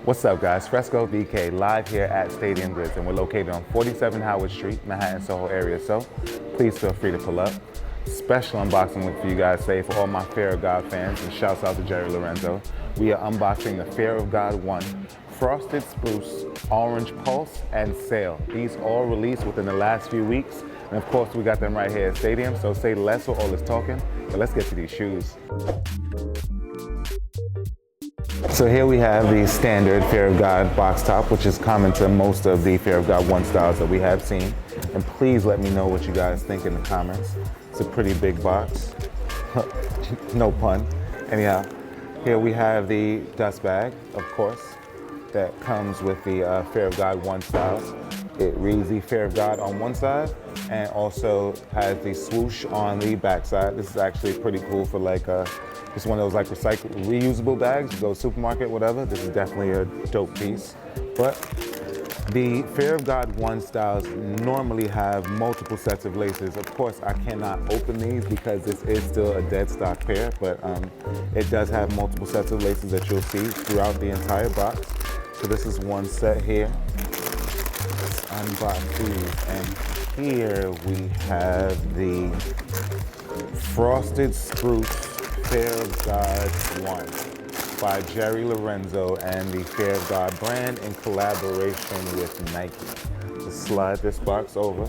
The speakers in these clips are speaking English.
What's up, guys? Fresco VK live here at Stadium Goods, and we're located on 47 Howard Street, Manhattan, Soho area. So please feel free to pull up. Special unboxing look for you guys today for all my Fear of God fans, and shouts out to Jerry Lorenzo. We are unboxing the Fear of God 1 Frosted Spruce, Orange Pulse, and Sail. These all released within the last few weeks, and of course we got them right here at Stadium. So say less or all this talking, but let's get to these shoes. So here we have the standard Fear of God box top, which is common to most of the Fear of God 1 styles that we have seen. And please let me know what you guys think in the comments. It's a pretty big box, no pun. Anyhow, here we have the dust bag, of course, that comes with the Fear of God 1 styles. It reads the Fear of God on one side and also has the swoosh on the back side. This is actually pretty cool for like it's one of those like reusable bags. You go to the supermarket, whatever. This is definitely a dope piece. But the Fear of God 1 styles normally have multiple sets of laces. Of course, I cannot open these because this is still a dead stock pair, but it does have multiple sets of laces that you'll see throughout the entire box. So this is one set here. Let's unbox these, and here we have the Frosted Spruce Fear of God 1 by Jerry Lorenzo and the Fear of God brand in collaboration with Nike. Let's slide this box over.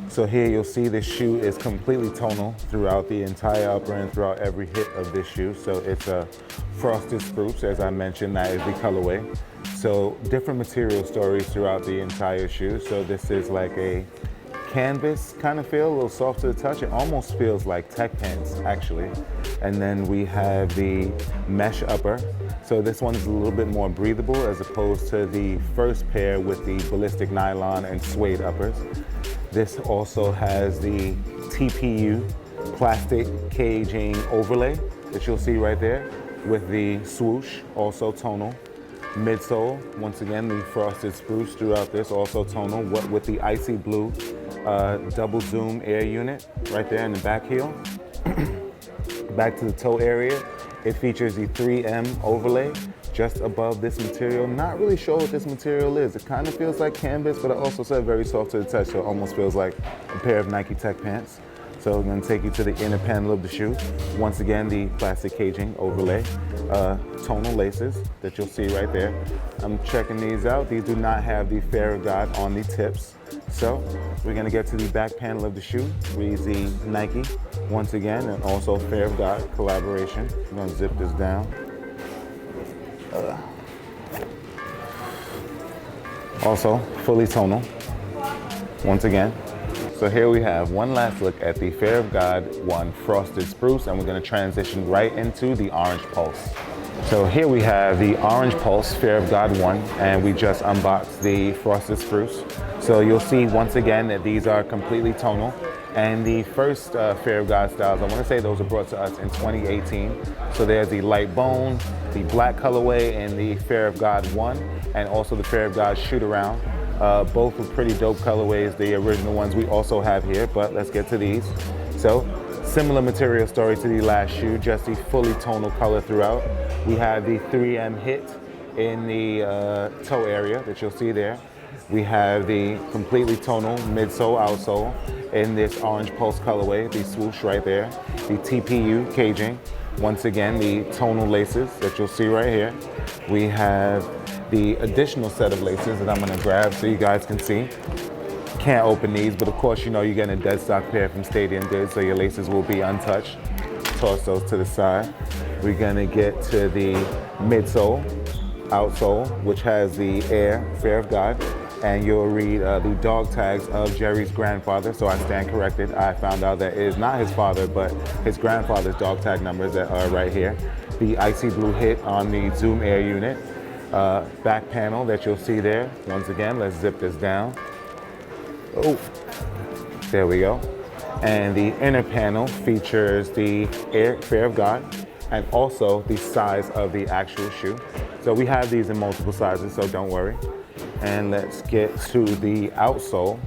So here you'll see this shoe is completely tonal throughout the entire upper and throughout every hit of this shoe. So it's a Frosted Spruce, as I mentioned, that is the colorway. So different material stories throughout the entire shoe. So this is like a canvas kind of feel, a little soft to the touch. It almost feels like tech pants, actually. And then we have the mesh upper. So this one is a little bit more breathable as opposed to the first pair with the ballistic nylon and suede uppers. This also has the TPU plastic caging overlay that you'll see right there with the swoosh, also tonal. Midsole, once again, the Frosted Spruce throughout this, also tonal, with the icy blue double zoom air unit right there in the back heel. Back to the toe area, it features the 3M overlay just above this material. Not really sure what this material is. It kind of feels like canvas, but it also said very soft to the touch, so it almost feels like a pair of Nike Tech pants. So I'm going to take you to the inner panel of the shoe. Once again, the plastic caging overlay, tonal laces that you'll see right there. I'm checking these out. These do not have the Fear of God on the tips. So we're going to get to the back panel of the shoe. Reads the Nike once again, and also Fear of God collaboration. I'm going to zip this down. Also fully tonal once again. So here we have one last look at the Fear of God 1 Frosted Spruce, and we're going to transition right into the Orange Pulse. So here we have the Orange Pulse Fear of God 1, and we just unboxed the Frosted Spruce. So you'll see once again that these are completely tonal. And the first Fear of God styles, I want to say those were brought to us in 2018. So there's the light bone, the black colorway, and the Fear of God 1, and also the Fear of God shoot around. Both with pretty dope colorways, the original ones we also have here, but let's get to these. So similar material story to the last shoe, just the fully tonal color throughout. We have the 3M hit in the toe area that you'll see there. We have the completely tonal midsole, outsole in this Orange Pulse colorway, the swoosh right there, the TPU caging. Once again, the tonal laces that you'll see right here. We have the additional set of laces that I'm gonna grab so you guys can see. Can't open these, but of course, you know you're getting a dead stock pair from Stadium Goods, so your laces will be untouched. Toss those to the side. We're gonna get to the midsole, outsole, which has the Air Fear of God, and you'll read the dog tags of Jerry's grandfather, so I stand corrected. I found out that it is not his father, but his grandfather's dog tag numbers that are right here. The icy blue hit on the Zoom Air unit. Back panel that you'll see there. Once again, let's zip this down. Oh, there we go. And the inner panel features the Air Fear of God and also the size of the actual shoe. So we have these in multiple sizes, so don't worry. And let's get to the outsole.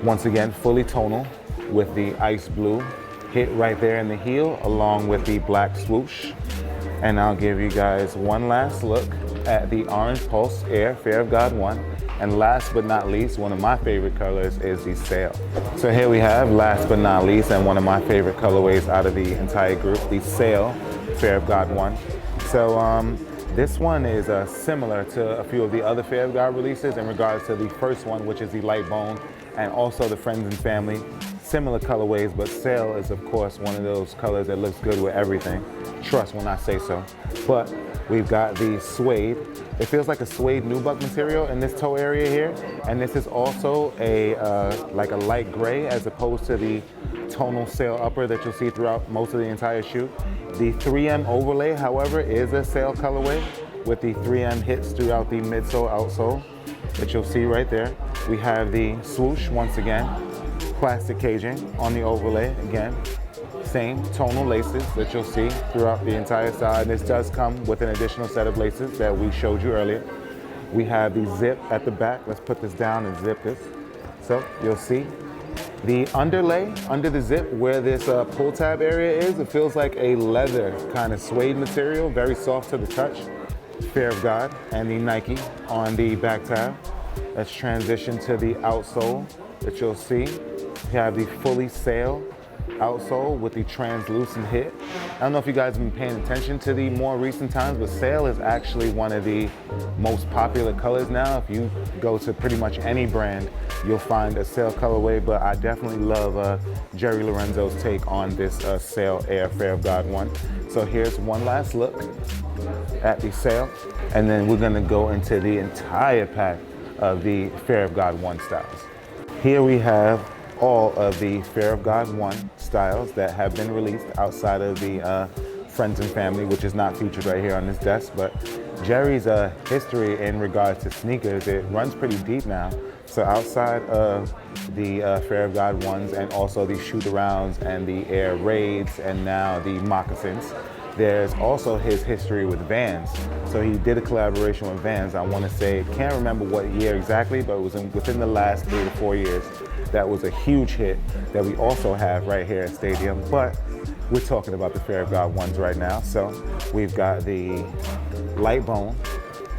Once again, fully tonal with the ice blue hit right there in the heel along with the black swoosh. And I'll give you guys one last look at the Orange Pulse Air Fear of God 1. And last but not least, one of my favorite colors is the Sail. So here we have, last but not least, and one of my favorite colorways out of the entire group, the Sail Fear of God 1. So this one is similar to a few of the other Fear of God releases in regards to the first one, which is the light bone, and also the Friends and Family. Similar colorways, but Sail is of course one of those colors that looks good with everything. Trust when I say so. But we've got the suede. It feels like a suede nubuck material in this toe area here. And this is also a like a light gray as opposed to the tonal Sail upper that you'll see throughout most of the entire shoe. The 3M overlay, however, is a Sail colorway with the 3M hits throughout the midsole, outsole that you'll see right there. We have the swoosh once again. Plastic caging on the overlay, again, same tonal laces that you'll see throughout the entire side. This does come with an additional set of laces that we showed you earlier. We have the zip at the back. Let's put this down and zip this. So you'll see the underlay under the zip where this pull tab area is. It feels like a leather kind of suede material, very soft to the touch. Fear of God, and the Nike on the back tab. Let's transition to the outsole that you'll see. We have the fully Sail outsole with the translucent hit. I don't know if you guys have been paying attention to the more recent times, but Sail is actually one of the most popular colors now. If you go to pretty much any brand, you'll find a Sail colorway, but I definitely love Jerry Lorenzo's take on this Sail Air Fear of God 1. So here's one last look at the Sail, and then we're gonna go into the entire pack of the Fear of God 1 styles. Here we have all of the Fear of God 1 styles that have been released outside of the Friends and Family, which is not featured right here on this desk. But Jerry's history in regards to sneakers, it runs pretty deep now. So outside of the Fear of God 1s and also the shoot-arounds and the Air Raids and now the moccasins, there's also his history with Vans. So he did a collaboration with Vans. I want to say, can't remember what year exactly, but it was within the last 3 to 4 years. That was a huge hit that we also have right here at Stadium. But we're talking about the Fear of God 1s right now. So we've got the light bone,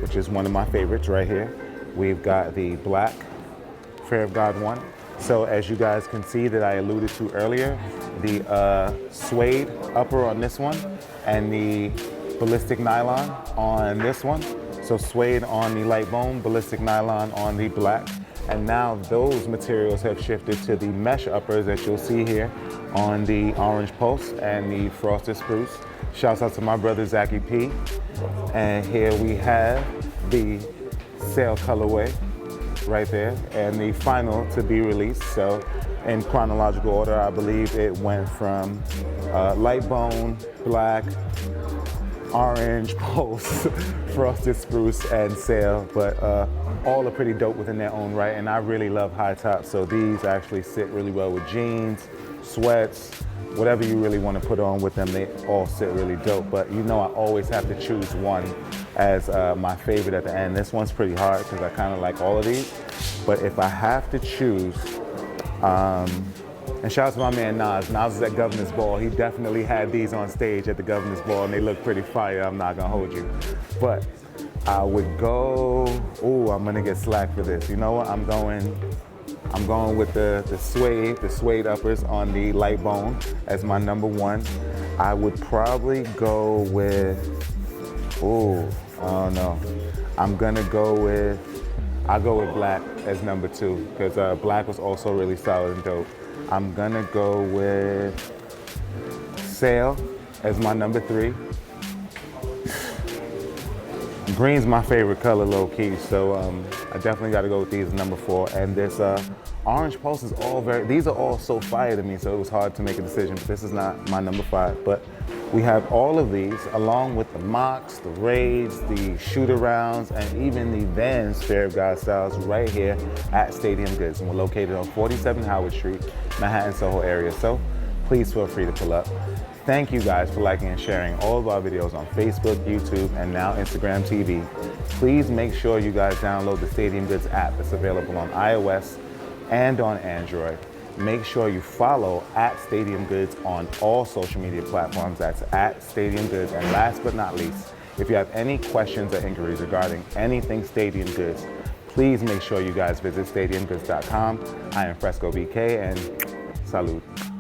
which is one of my favorites right here. We've got the black Fear of God 1. So as you guys can see that I alluded to earlier, the suede upper on this one and the ballistic nylon on this one. So suede on the light bone, ballistic nylon on the black. And now those materials have shifted to the mesh uppers that you'll see here on the Orange Pulse and the Frosted Spruce. Shouts out to my brother Zachy P. And here we have the Sail colorway right there, and the final to be released. So in chronological order, I believe it went from light bone, black, orange, pulse, frosted spruce, and Sail, but all are pretty dope within their own right, and I really love high tops, so these actually sit really well with jeans, sweats, whatever you really want to put on with them, they all sit really dope. But you know I always have to choose one as my favorite at the end. This one's pretty hard because I kind of like all of these, but if I have to choose, and shout out to my man Nas. Nas was at Governor's Ball. He definitely had these on stage at the Governor's Ball, and they look pretty fire. I'm not gonna hold you, but I would go. Ooh, I'm gonna get slack for this. You know what? I'm going with the suede uppers on the light bone as my number one. I would probably go with. Ooh, I don't know. I'll go with black as number two because black was also really solid and dope. I'm gonna go with Sail as my number three. Green's my favorite color, low key, so I definitely got to go with these as number four. And this Orange Pulse is these are all so fire to me, so it was hard to make a decision, but this is not my number five. But we have all of these, along with the mocks, the raids, the shoot-arounds, and even the Vans Fear of God styles right here at Stadium Goods. And we're located on 47 Howard Street, Manhattan, Soho area, so please feel free to pull up. Thank you guys for liking and sharing all of our videos on Facebook, YouTube, and now Instagram TV. Please make sure you guys download the Stadium Goods app. It's available on iOS, and on Android. Make sure you follow at Stadium Goods on all social media platforms. That's at Stadium Goods. And last but not least, if you have any questions or inquiries regarding anything Stadium Goods, please make sure you guys visit stadiumgoods.com. I am Fresco BK, and salud.